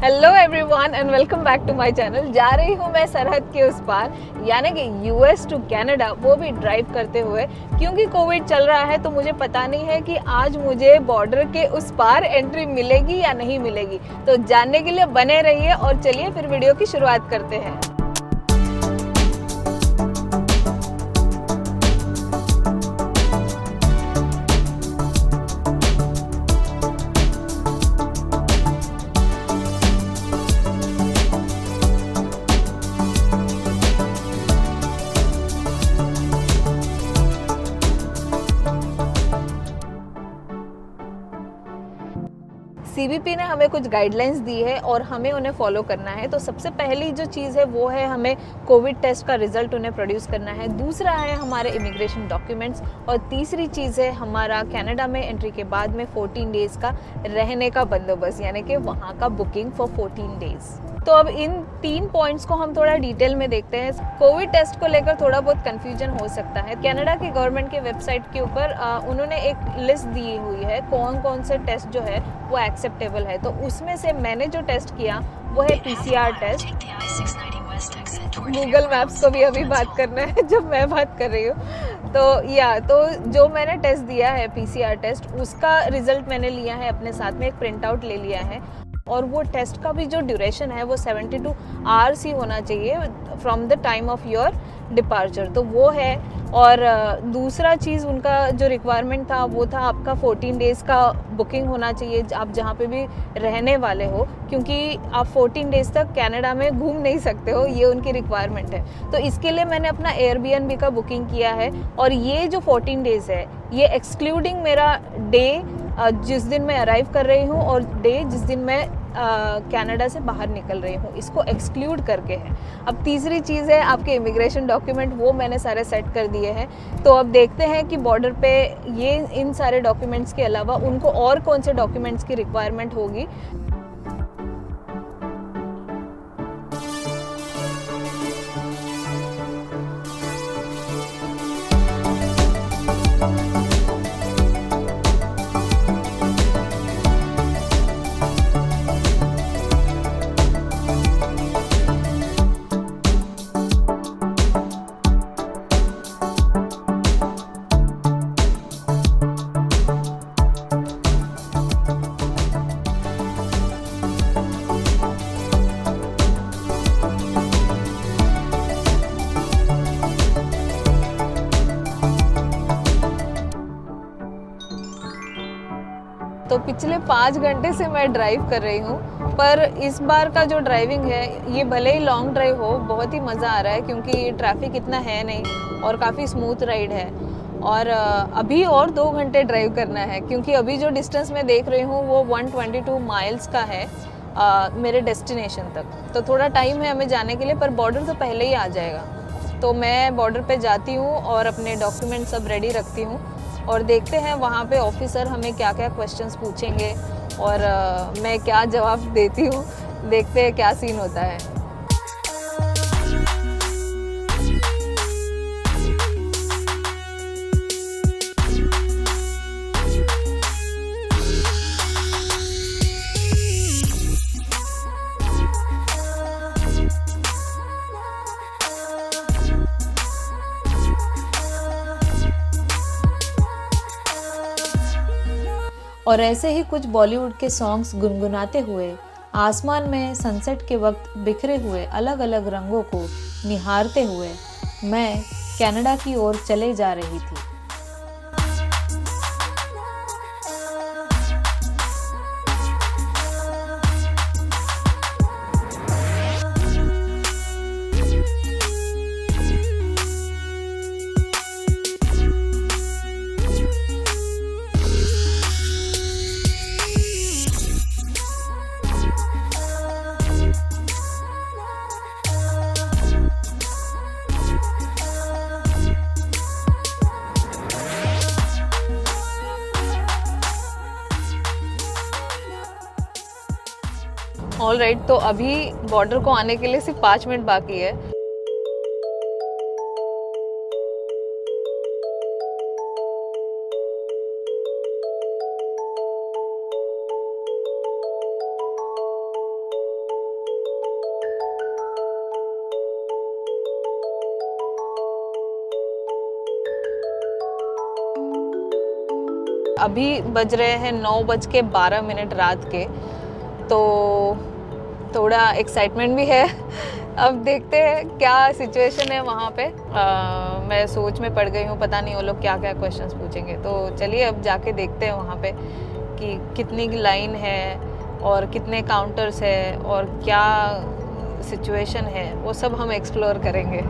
Hello everyone and welcome back to my channel. जा रही हूँ मैं सरहद के उस पार, यानी कि यूएस टू कनाडा, वो भी ड्राइव करते हुए। क्योंकि कोविड चल रहा है तो मुझे पता नहीं है कि आज मुझे बॉर्डर के उस पार एंट्री मिलेगी या नहीं मिलेगी। तो जानने के लिए बने रहिए और चलिए फिर वीडियो की शुरुआत करते हैं। सीबीपी ने हमें कुछ गाइडलाइंस दी है और हमें उन्हें फॉलो करना है। तो सबसे पहली जो चीज़ है वो है हमें कोविड टेस्ट का रिजल्ट उन्हें प्रोड्यूस करना है। दूसरा है हमारे इमिग्रेशन डॉक्यूमेंट्स और तीसरी चीज़ है हमारा कनाडा में एंट्री के बाद में 14 डेज़ का रहने का बंदोबस्त, यानी कि वहाँ का बुकिंग फॉर 14 डेज़। तो अब इन 3 पॉइंट्स को हम थोड़ा डिटेल में देखते हैं। कोविड टेस्ट को लेकर थोड़ा बहुत कन्फ्यूजन हो सकता है। कनाडा की गवर्नमेंट के वेबसाइट के ऊपर उन्होंने एक लिस्ट दी हुई है कौन कौन से टेस्ट जो है वो एक्सेप्टेबल है। तो उसमें से मैंने जो टेस्ट किया वो है पीसीआर टेस्ट। गूगल मैप्स को भी अभी बात करना है जब मैं बात कर रही हूँ। तो जो मैंने टेस्ट दिया है पीसीआर टेस्ट, उसका रिजल्ट मैंने लिया है अपने साथ में, एक प्रिंट आउट ले लिया है। और वो टेस्ट का भी जो ड्यूरेशन है वो 72 आवर्स ही होना चाहिए from the time of your departure, तो वो है। और दूसरा चीज़ उनका जो रिक्वायरमेंट था वो था आपका 14 डेज़ का बुकिंग होना चाहिए आप जहाँ पे भी रहने वाले हो, क्योंकि आप 14 डेज़ तक कनाडा में घूम नहीं सकते हो, ये उनकी रिक्वायरमेंट है। तो इसके लिए मैंने अपना एयरबीएनबी का बुकिंग किया है। और ये जो 14 डेज़ है ये एक्सक्लूडिंग मेरा डे जिस दिन मैं अराइव कर रही हूँ और डे जिस दिन मैं कनाडा से बाहर निकल रही हूँ, इसको एक्सक्लूड करके है। अब तीसरी चीज़ है आपके इमिग्रेशन डॉक्यूमेंट, वो मैंने सारे सेट कर दिए हैं। तो अब देखते हैं कि बॉर्डर पे ये इन सारे डॉक्यूमेंट्स के अलावा उनको और कौन से डॉक्यूमेंट्स की रिक्वायरमेंट होगी। तो पिछले 5 घंटे से मैं ड्राइव कर रही हूँ, पर इस बार का जो ड्राइविंग है ये भले ही लॉन्ग ड्राइव हो, बहुत ही मज़ा आ रहा है क्योंकि ट्रैफिक इतना है नहीं और काफ़ी स्मूथ राइड है। और अभी और 2 घंटे ड्राइव करना है, क्योंकि अभी जो डिस्टेंस मैं देख रही हूँ वो 122 माइल्स का है मेरे डेस्टिनेशन तक। तो थोड़ा टाइम है हमें जाने के लिए, पर बॉर्डर तो पहले ही आ जाएगा। तो मैं बॉर्डर पे जाती हूँ और अपने डॉक्यूमेंट सब रेडी रखती हूँ और देखते हैं वहाँ पे ऑफिसर हमें क्या क्या क्वेश्चंस पूछेंगे और मैं क्या जवाब देती हूँ। देखते हैं क्या सीन होता है। और ऐसे ही कुछ बॉलीवुड के सॉन्ग्स गुनगुनाते हुए आसमान में सनसेट के वक्त बिखरे हुए अलग अलग रंगों को निहारते हुए मैं कनाडा की ओर चले जा रही थी। ऑलराइट, तो अभी बॉर्डर को आने के लिए सिर्फ 5 मिनट बाकी है। अभी बज रहे हैं 9:12 रात के, तो थोड़ा एक्साइटमेंट भी है। अब देखते हैं क्या सिचुएशन है वहाँ पे। मैं सोच में पड़ गई हूँ, पता नहीं वो लोग क्या क्या क्वेश्चंस पूछेंगे। तो चलिए अब जाके देखते हैं वहाँ पे कि कितनी लाइन है और कितने काउंटर्स है और क्या सिचुएशन है, वो सब हम एक्सप्लोर करेंगे।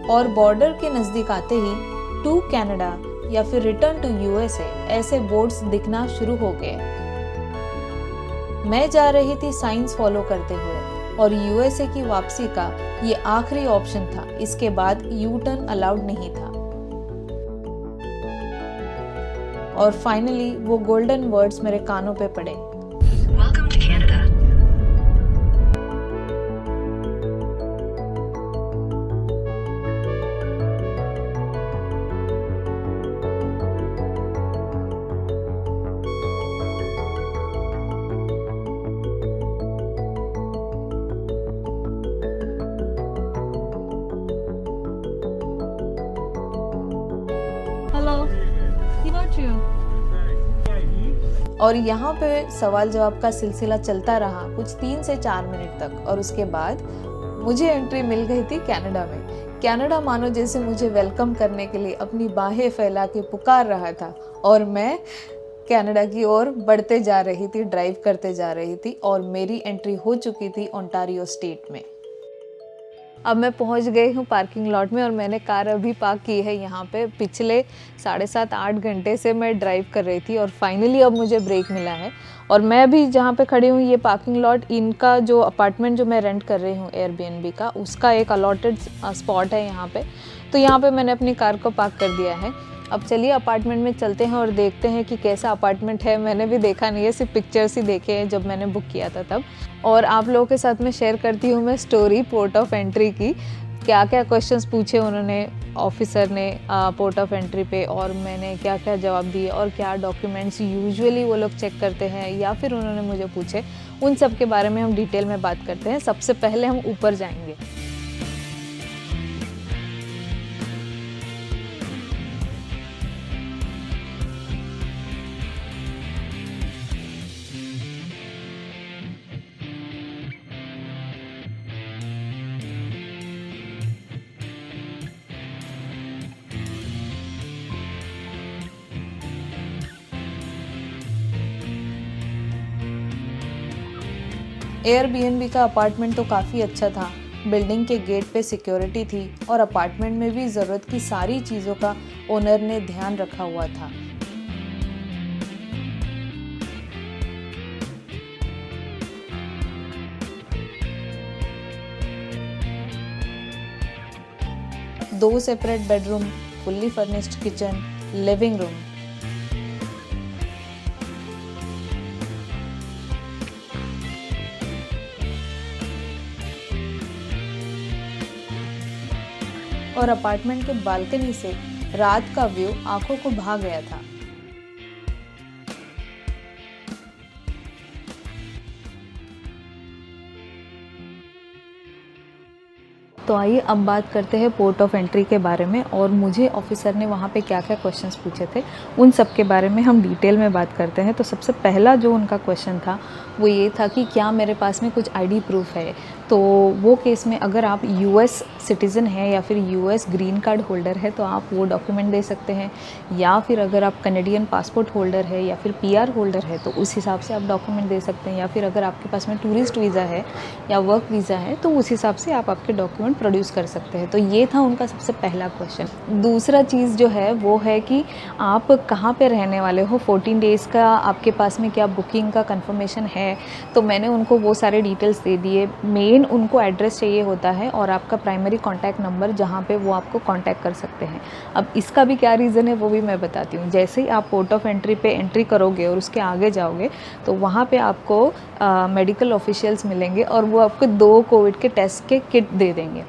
और बॉर्डर के नज़दीक आते ही टू कनाडा या फिर रिटर्न टू यूएसए ऐसे बोर्ड्स दिखना शुरू हो गए। मैं जा रही थी साइंस फॉलो करते हुए और यूएसए की वापसी का ये आखिरी ऑप्शन था। इसके बाद यू टर्न अलाउड नहीं था। और फाइनली वो गोल्डन वर्ड्स मेरे कानों पे पड़े। Welcome to Canada. Hello. और यहाँ पे सवाल जवाब का सिलसिला चलता रहा कुछ 3 से 4 मिनट तक, और उसके बाद मुझे एंट्री मिल गई थी कनाडा में। कनाडा मानो जैसे मुझे वेलकम करने के लिए अपनी बाहें फैला के पुकार रहा था, और मैं कनाडा की ओर बढ़ते जा रही थी, ड्राइव करते जा रही थी, और मेरी एंट्री हो चुकी थी ओंटारियो स्टेट में। अब मैं पहुंच गई हूँ पार्किंग लॉट में और मैंने कार अभी पार्क की है यहाँ पे। पिछले 7.5-8 घंटे से मैं ड्राइव कर रही थी और फाइनली अब मुझे ब्रेक मिला है। और मैं अभी जहाँ पे खड़ी हूँ ये पार्किंग लॉट, इनका जो अपार्टमेंट जो मैं रेंट कर रही हूँ एयरबीएनबी का, उसका एक अलॉटेड स्पॉट है यहाँ पे। तो यहाँ पे मैंने अपनी कार को पार्क कर दिया है। अब चलिए अपार्टमेंट में चलते हैं और देखते हैं कि कैसा अपार्टमेंट है। मैंने भी देखा नहीं है, सिर्फ पिक्चर्स ही देखे हैं जब मैंने बुक किया था तब। और आप लोगों के साथ में शेयर करती हूँ मैं स्टोरी पोर्ट ऑफ एंट्री की, क्या क्या क्वेश्चंस पूछे उन्होंने ऑफिसर ने पोर्ट ऑफ एंट्री पे, और मैंने क्या क्या जवाब दिए, और क्या डॉक्यूमेंट्स यूजुअली वो लोग चेक करते हैं या फिर उन्होंने मुझे पूछे, उन सब के बारे में हम डिटेल में बात करते हैं। सबसे पहले हम ऊपर जाएंगे। एयरबीएनबी का अपार्टमेंट तो काफ़ी अच्छा था। बिल्डिंग के गेट पे सिक्योरिटी थी और अपार्टमेंट में भी ज़रूरत की सारी चीज़ों का ओनर ने ध्यान रखा हुआ था। दो separate bedroom, fully furnished kitchen, living room. और अपार्टमेंट के बालकनी से रात का व्यू आंखों को भा गया था। तो आइए अब बात करते हैं पोर्ट ऑफ एंट्री के बारे में, और मुझे ऑफिसर ने वहाँ पे क्या क्या क्वेश्चंस पूछे थे उन सब के बारे में हम डिटेल में बात करते हैं। तो सबसे पहला जो उनका क्वेश्चन था वो ये था कि क्या मेरे पास में कुछ आईडी प्रूफ है। तो वो केस में अगर आप यूएस सिटीज़न हैं या फिर यूएस ग्रीन कार्ड होल्डर है तो आप वो डॉक्यूमेंट दे सकते हैं, या फिर अगर आप कनेडियन पासपोर्ट होल्डर है या फिर पीआर होल्डर है तो उस हिसाब से आप डॉक्यूमेंट दे सकते हैं, या फिर अगर आपके पास में टूरिस्ट वीज़ा है या वर्क वीज़ा है तो उस हिसाब से आप आपके डॉक्यूमेंट प्रोड्यूस कर सकते हैं। तो ये था उनका सबसे पहला क्वेश्चन। दूसरा चीज़ जो है वो है कि आप कहाँ पे रहने वाले हो, 14 डेज़ का आपके पास में क्या बुकिंग का कंफर्मेशन है। तो मैंने उनको वो सारे डिटेल्स दे दिए। मेन उनको एड्रेस चाहिए होता है और आपका प्राइमरी कॉन्टैक्ट नंबर जहाँ पे वो आपको कॉन्टैक्ट कर सकते हैं। अब इसका भी क्या रीज़न है वो भी मैं बताती हूँ। जैसे ही आप पोर्ट ऑफ एंट्री पे एंट्री करोगे और उसके आगे जाओगे तो वहाँ पे आपको मेडिकल ऑफिशियल्स मिलेंगे और वो आपको 2 कोविड के टेस्ट के किट दे देंगे।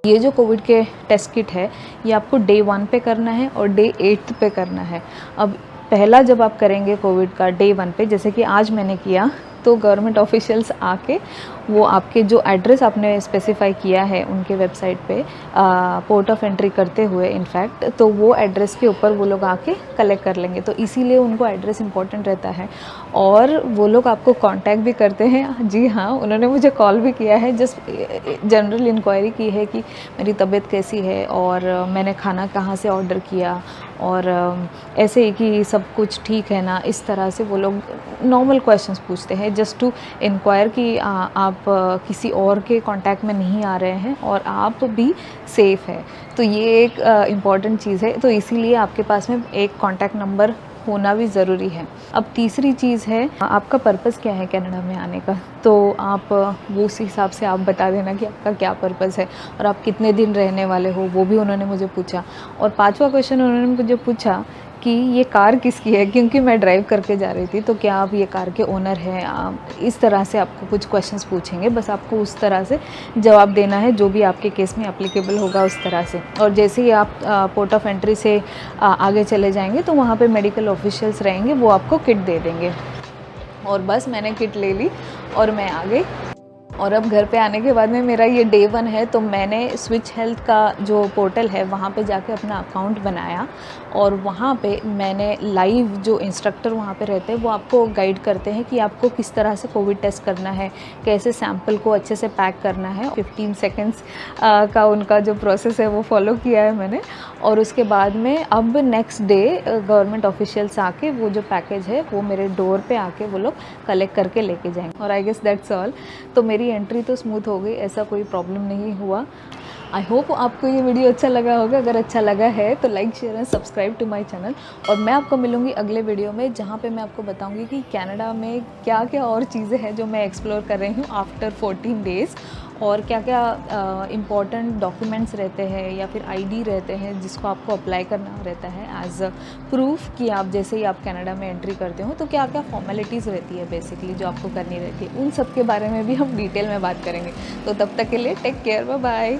ये जो कोविड के टेस्ट किट है ये आपको डे 1 पे करना है और डे 8 पे करना है। अब पहला जब आप करेंगे कोविड का डे 1 पे, जैसे कि आज मैंने किया, तो गवर्नमेंट ऑफिशियल्स आके वो आपके जो एड्रेस आपने स्पेसिफाई किया है उनके वेबसाइट पे पोर्ट ऑफ एंट्री करते हुए इनफैक्ट, तो वो एड्रेस के ऊपर वो लोग आके कलेक्ट कर लेंगे। तो इसीलिए उनको एड्रेस इंपॉर्टेंट रहता है और वो लोग आपको कांटेक्ट भी करते हैं। जी हाँ, उन्होंने मुझे कॉल भी किया है, जस्ट जनरल इंक्वायरी की है कि मेरी तबीयत कैसी है और मैंने खाना कहाँ से ऑर्डर किया और ऐसे ही कि सब कुछ ठीक है ना, इस तरह से वो लोग नॉर्मल क्वेश्चंस पूछते हैं जस्ट टू इंक्वायर कि आप किसी और के कांटेक्ट में नहीं आ रहे हैं और आप भी सेफ़ है। तो ये एक इम्पॉर्टेंट चीज़ है, तो इसीलिए आपके पास में एक कांटेक्ट नंबर होना भी ज़रूरी है। अब तीसरी चीज़ है आपका पर्पज़ क्या है कनाडा में आने का, तो आप वो उस हिसाब से आप बता देना कि आपका क्या पर्पज़ है और आप कितने दिन रहने वाले हो, वो भी उन्होंने मुझे पूछा। और पांचवा क्वेश्चन उन्होंने मुझे पूछा कि ये कार किसकी है, क्योंकि मैं ड्राइव करके जा रही थी, तो क्या आप ये कार के ओनर हैं। आप इस तरह से आपको कुछ क्वेश्चंस पूछेंगे, बस आपको उस तरह से जवाब देना है जो भी आपके केस में एप्लीकेबल होगा उस तरह से। और जैसे ही आप पोर्ट ऑफ एंट्री से आगे चले जाएंगे तो वहाँ पे मेडिकल ऑफिशियल्स रहेंगे, वो आपको किट दे देंगे। और बस मैंने किट ले ली और मैं आ गई। और अब घर पे आने के बाद में मेरा ये डे 1 है, तो मैंने स्विच हेल्थ का जो पोर्टल है वहाँ पे जाके अपना अकाउंट बनाया और वहाँ पे मैंने लाइव जो इंस्ट्रक्टर वहाँ पे रहते हैं वो आपको गाइड करते हैं कि आपको किस तरह से कोविड टेस्ट करना है, कैसे सैंपल को अच्छे से पैक करना है। 15 सेकेंड्स का उनका जो प्रोसेस है वो फॉलो किया है मैंने। और उसके बाद में अब नेक्स्ट डे गवर्नमेंट ऑफिशियल्स आके वो जो पैकेज है वो मेरे डोर पे आके वो लोग कलेक्ट करके लेके जाएंगे। और आई गेस दैट्स ऑल। तो मेरी एंट्री तो स्मूथ हो गई, ऐसा कोई प्रॉब्लम नहीं हुआ। आई होप आपको ये वीडियो अच्छा लगा होगा। अगर अच्छा लगा है तो like share and subscribe to my channel. और मैं आपको मिलूँगी अगले वीडियो में, जहाँ पे मैं आपको बताऊँगी कि कनाडा में क्या क्या और चीज़ें हैं जो मैं एक्सप्लोर कर रही हूँ आफ्टर 14 डेज़, और क्या क्या इम्पॉर्टेंट डॉक्यूमेंट्स रहते हैं या फिर आईडी रहते हैं जिसको आपको अप्लाई करना रहता है एज अ प्रूफ कि आप जैसे ही आप कनाडा में एंट्री करते हो तो क्या क्या फॉर्मेलिटीज़ रहती है बेसिकली जो आपको करनी रहती है। उन सब के बारे में भी हम डिटेल में बात करेंगे। तो तब तक के लिए टेक केयर, बाय बाय।